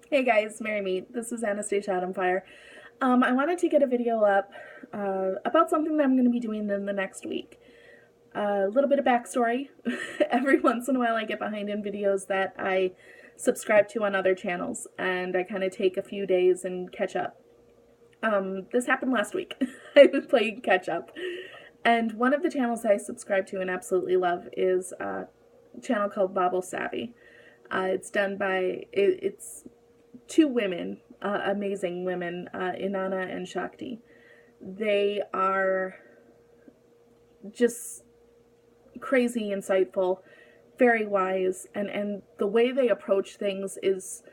Hey guys, Marry Me. This is Anastasia Adamfire. I wanted to get a video up about something that I'm going to be doing in the next week. A little bit of backstory. Every once in a while I get behind in videos that I subscribe to on other channels, and I kind of take a few days and catch up. This happened last week. I was playing catch up. And one of the channels I subscribe to and absolutely love is a channel called Baubo Savvy. It's done by, it's two women, amazing women, Inanna and Shakti. They are just crazy insightful, very wise, and the way they approach things is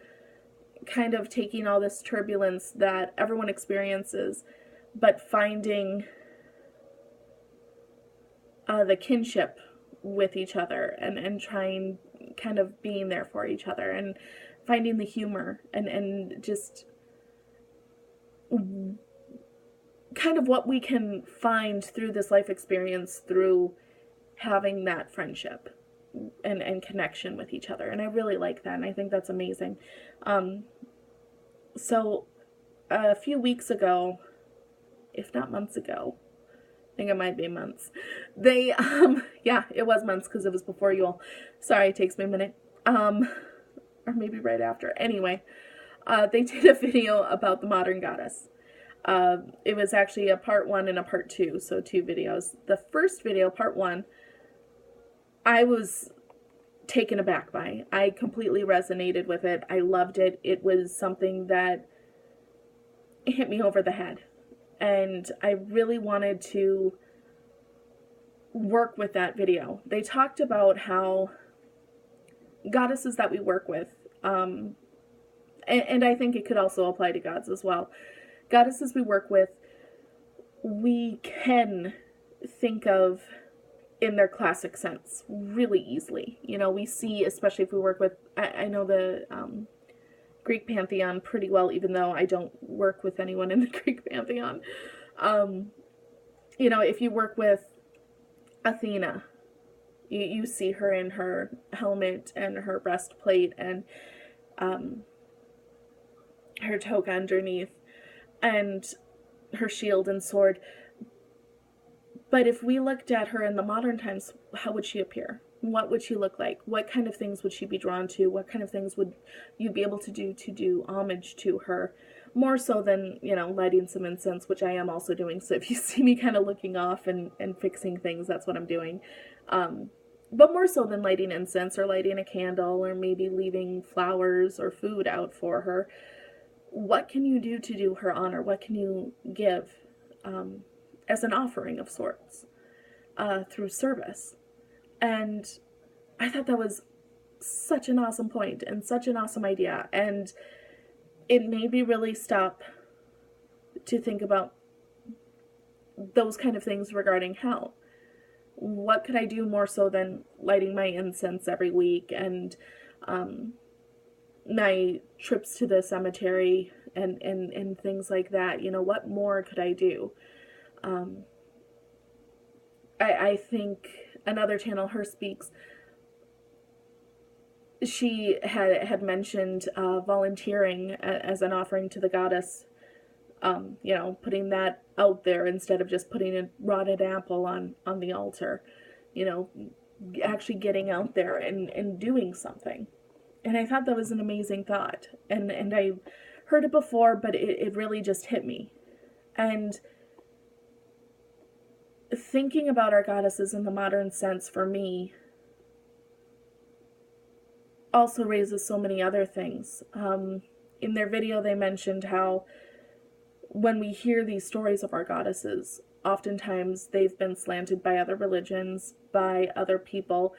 kind of taking all this turbulence that everyone experiences, but finding the kinship with each other and trying kind of being there for each other and finding the humor and just kind of what we can find through this life experience through having that friendship and connection with each other. And I really like that, and I think that's amazing. So a few weeks ago, if not months ago, I think it might be months, they, yeah, it was months because it was before Yule. Sorry, it takes me a minute. Or maybe right after. Anyway, they did a video about the modern goddess. It was actually a part 1 and a part 2, so 2 videos. The first video, part 1, I was taken aback by. I completely resonated with it. I loved it. It was something that hit me over the head. And I really wanted to work with that video. They talked about how goddesses that we work with, and I think it could also apply to gods as well. Goddesses we work with, we can think of in their classic sense really easily. You know, we see, especially if we work with, I know the Greek pantheon pretty well, even though I don't work with anyone in the Greek pantheon. You know, if you work with Athena, you see her in her helmet and her breastplate and her toga underneath and her shield and sword. But if we looked at her in the modern times, how would she appear? What would she look like? What kind of things would she be drawn to? What kind of things would you be able to do homage to her? More so than, you know, lighting some incense, which I am also doing. So if you see me kind of looking off and fixing things, that's what I'm doing. But more so than lighting incense or lighting a candle or maybe leaving flowers or food out for her, what can you do to do her honor? What can you give as an offering of sorts through service? And I thought that was such an awesome point and such an awesome idea. And it made me really stop to think about those kind of things regarding hell. What could I do more so than lighting my incense every week and my trips to the cemetery and things like that? You know, what more could I do? I think another channel, Her Speaks, she had mentioned volunteering as an offering to the goddess. You know, putting that out there instead of just putting a rotted apple on the altar. You know, actually getting out there and doing something. And I thought that was an amazing thought. And I heard it before, but it really just hit me. And thinking about our goddesses in the modern sense for me also raises so many other things. In their video, they mentioned how when we hear these stories of our goddesses, oftentimes they've been slanted by other religions, by other people.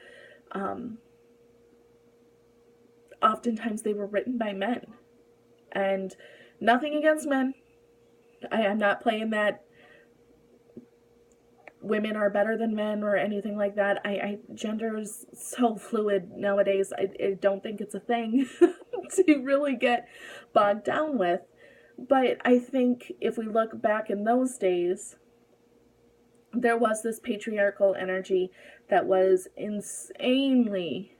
Oftentimes they were written by men. And nothing against men. I am not playing that women are better than men or anything like that. Gender is so fluid nowadays. I don't think it's a thing to really get bogged down with. But I think if we look back in those days, there was this patriarchal energy that was insanely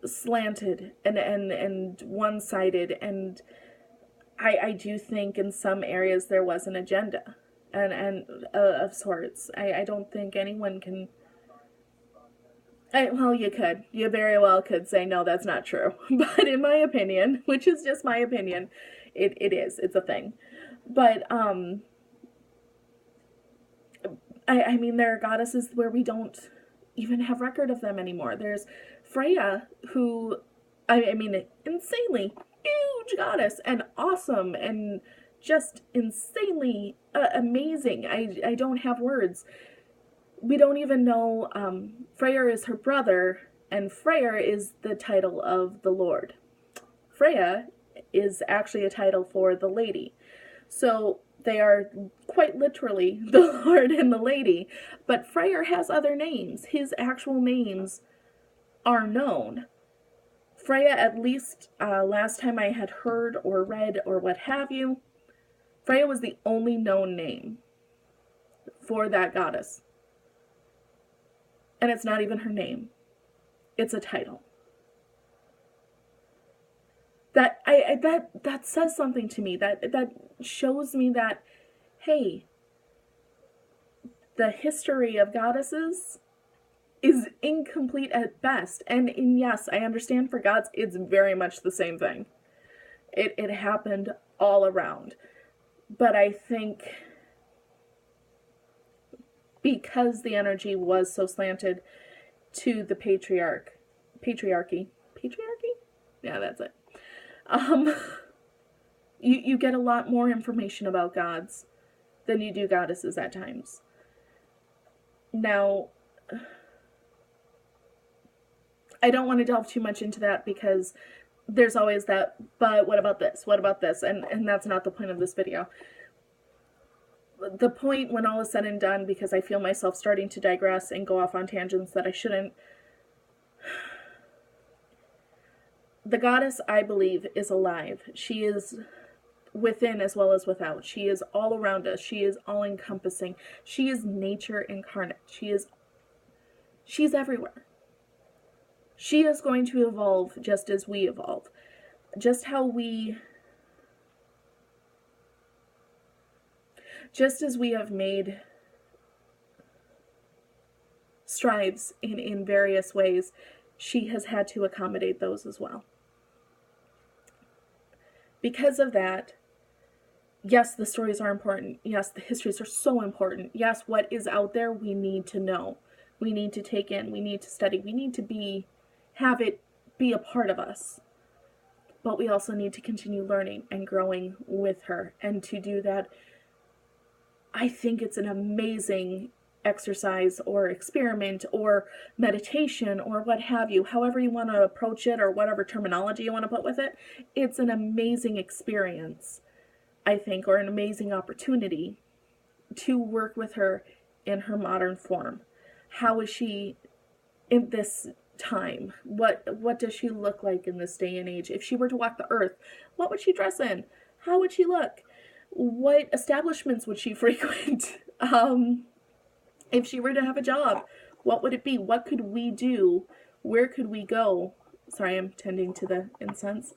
slanted and one-sided, and I do think in some areas there was an agenda and of sorts. I don't think anyone can. Well, you very well could say no, that's not true. But in my opinion, which is just my opinion, it's a thing. But I mean, there are goddesses where we don't even have record of them anymore. There's Freya, who, I mean, insanely huge goddess and awesome and just insanely amazing. I don't have words. We don't even know, Freyr is her brother, and Freyr is the title of the Lord. Freya is actually a title for the lady. So they are quite literally the Lord and the lady, but Freyr has other names. His actual names are known. Freya, at least last time I had heard or read or what have you, Freya was the only known name for that goddess. And it's not even her name. It's a title. That that says something to me. That shows me that, hey, the history of goddesses is incomplete at best. And yes, I understand for gods, it's very much the same thing. It happened all around. But I think because the energy was so slanted to the patriarchy? Yeah, that's it. You get a lot more information about gods than you do goddesses at times. Now, I don't want to delve too much into that because there's always that, but what about this? What about this? And that's not the point of this video. The point, when all is said and done, because I feel myself starting to digress and go off on tangents that I shouldn't, the goddess, I believe, is alive. She is within as well as without. She is all around us. She is all-encompassing. She is nature incarnate. She's everywhere. She is going to evolve just as we evolve. Just as we have made strides in various ways, she has had to accommodate those as well. Because of that, yes, the stories are important. Yes, the histories are so important. Yes, what is out there, we need to know. We need to take in. We need to study. We need to have it be a part of us. But we also need to continue learning and growing with her. And to do that, I think it's an amazing exercise or experiment or meditation or what have you, however you want to approach it or whatever terminology you want to put with it. It's an amazing experience, I think, or an amazing opportunity to work with her in her modern form. How is she in this time? What does she look like in this day and age? If she were to walk the earth, what would she dress in? How would she look? What establishments would she frequent? If she were to have a job, what would it be? What could we do? Where could we go? Sorry, I'm tending to the incense.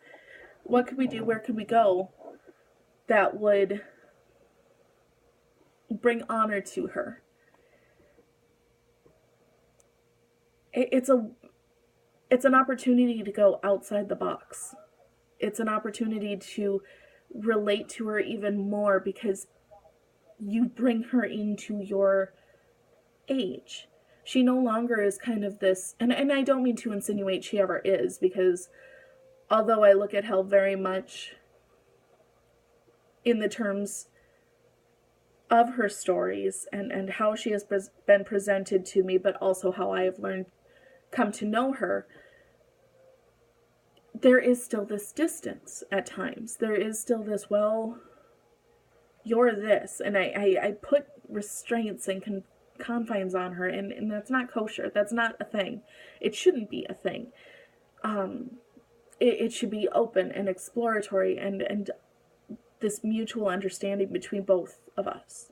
What could we do? Where could we go that would bring honor to her? It's an opportunity to go outside the box. It's an opportunity to relate to her even more because you bring her into your age. She no longer is kind of this, and I don't mean to insinuate she ever is, because although I look at Hell very much in the terms of her stories and how she has been presented to me, but also how I have come to know her, there is still this distance at times. There is still this, well, you're this, and I put restraints and confines on her, and that's not kosher. That's not a thing. It shouldn't be a thing. It should be open and exploratory and this mutual understanding between both of us.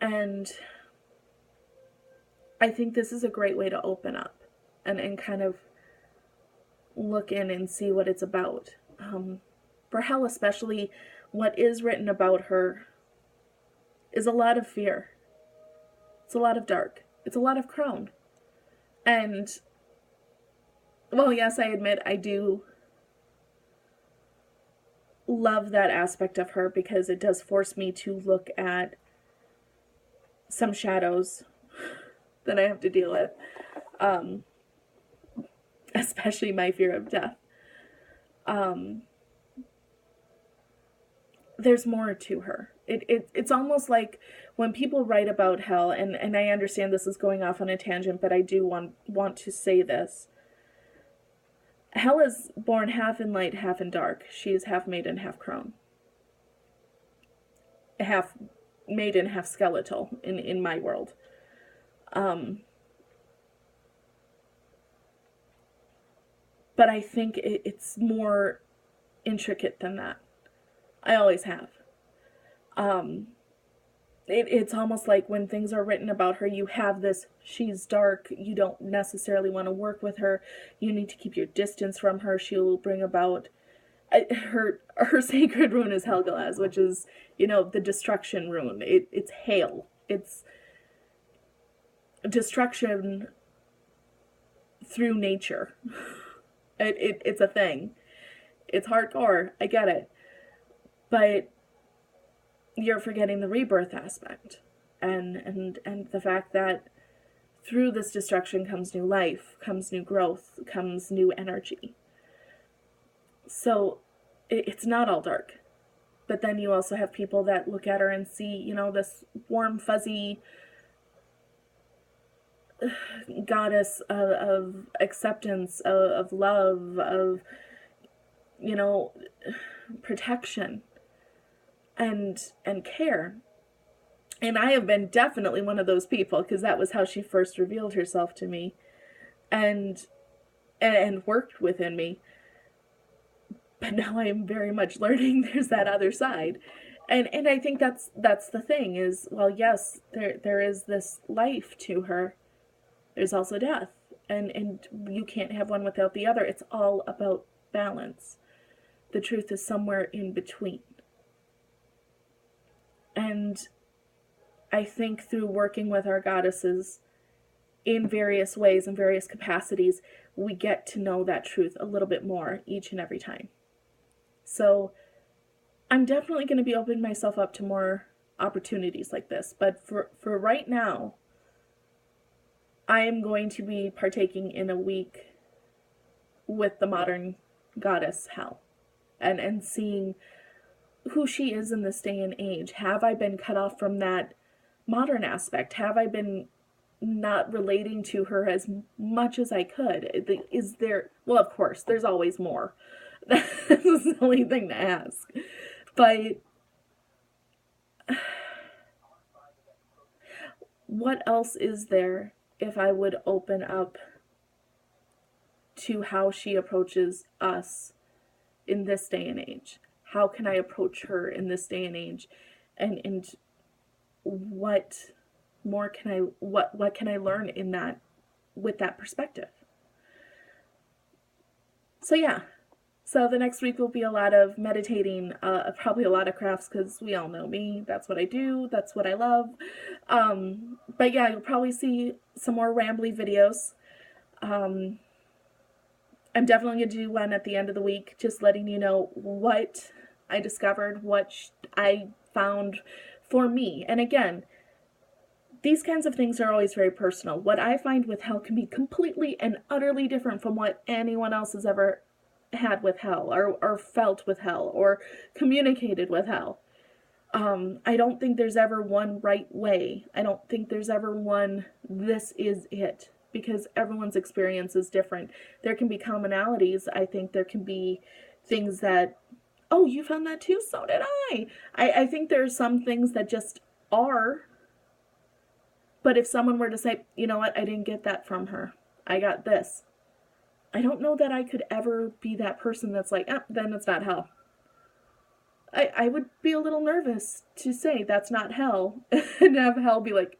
And I think this is a great way to open up and kind of look in and see what it's about. For hell especially, what is written about her is a lot of fear. It's a lot of dark. It's a lot of crown. And, well, yes, I admit I do love that aspect of her, because it does force me to look at some shadows that I have to deal with. Especially my fear of death. There's more to her. It's almost like when people write about hell, and I understand this is going off on a tangent, but I do want to say this. Hell is born half in light, half in dark. She is half maiden, half crone. Half maiden, half skeletal in my world. But I think it's more intricate than that. I always have. It's almost like when things are written about her, you have this, she's dark, you don't necessarily want to work with her, you need to keep your distance from her, she'll bring about, her sacred rune is Helgelaz, which is, the destruction rune. It's hail. It's destruction through nature. It's a thing. It's hardcore, I get it. But you're forgetting the rebirth aspect, and the fact that through this destruction comes new life, comes new growth, comes new energy. So it's not all dark. But then you also have people that look at her and see, this warm, fuzzy goddess of acceptance, of love, of, protection and care. And I have been definitely one of those people, because that was how she first revealed herself to me and worked within me. But now I am very much learning there's that other side. And I think that's the thing is, well, yes, there is this life to her. There's also death. And you can't have one without the other. It's all about balance. The truth is somewhere in between. And I think through working with our goddesses in various ways, in various capacities, we get to know that truth a little bit more each and every time. So I'm definitely going to be opening myself up to more opportunities like this. But for right now, I am going to be partaking in a week with the modern goddess Hel, and seeing who she is in this day and age. Have I been cut off from that modern aspect? Have I been not relating to her as much as I could? Is there, well, of course, there's always more. That's the silly thing to ask. But what else is there if I would open up to how she approaches us in this day and age? How can I approach her in this day and age? And what more can I, what can I learn in that, with that perspective? So yeah. So the next week will be a lot of meditating, probably a lot of crafts, because we all know me. That's what I do. That's what I love. But yeah, you'll probably see some more rambly videos. I'm definitely going to do one at the end of the week, just letting you know what I discovered, what I found for me. And again, these kinds of things are always very personal. What I find with Hel can be completely and utterly different from what anyone else has ever had with Hel, or felt with Hel, or communicated with Hel. I don't think there's ever one right way. I don't think there's ever one, this is it, because everyone's experience is different. There can be commonalities. I think there can be things that, oh, you found that too? So did I. I think there are some things that just are. But if someone were to say, you know what, I didn't get that from her, I got this, I don't know that I could ever be that person that's like, then it's not Hel. I would be a little nervous to say that's not Hel, and have Hel be like,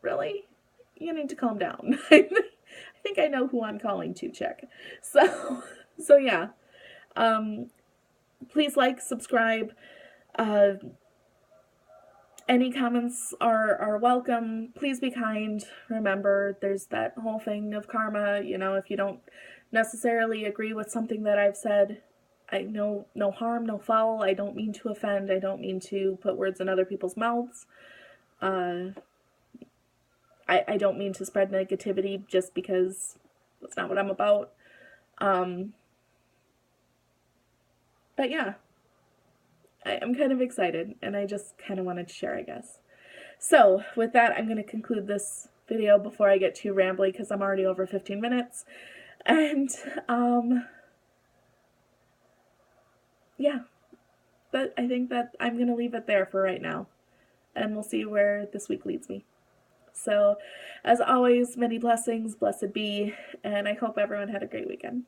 really? You need to calm down. I think I know who I'm calling to check. So yeah. Please like, subscribe. Uh, any comments are welcome. Please be kind. Remember, there's that whole thing of karma. You know, if you don't necessarily agree with something that I've said, no harm, no foul. I don't mean to offend. I don't mean to put words in other people's mouths. I don't mean to spread negativity just because that's not what I'm about. But yeah, I'm kind of excited, and I just kind of wanted to share, I guess. So, with that, I'm going to conclude this video before I get too rambly, because I'm already over 15 minutes. And, yeah, but I think that I'm going to leave it there for right now. And we'll see where this week leads me. So, as always, many blessings, blessed be, and I hope everyone had a great weekend.